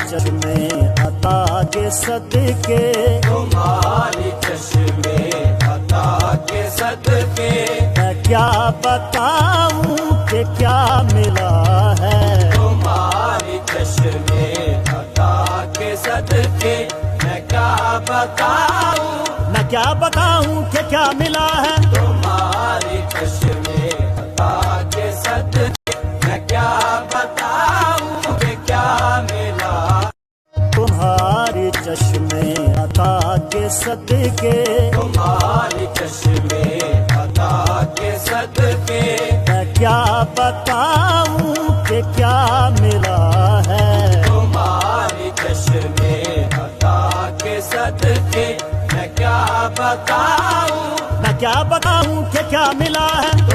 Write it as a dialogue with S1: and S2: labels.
S1: चश्मे अता के सदके,
S2: तुम्हारी चश्मे अता के सदके,
S1: मैं क्या बताऊं कि क्या मिला है।
S2: तुम्हारी चश्मे अता के सदके, मैं क्या बताऊं,
S1: मैं क्या बताऊं कि क्या मिला है।
S2: तुम्हारी चश्मे अता के सदके, मैं क्या बताऊं कि क्या मिला।
S1: तुम्हारी चश्मे अता के सदके,
S2: तुम्हारी चश्मे अता के सदके,
S1: मैं क्या बताऊं कि क्या मिला है।
S2: तुम्हारी चश्मे अता के सदके, मैं क्या बताऊं,
S1: मैं क्या बताऊं कि क्या मिला है।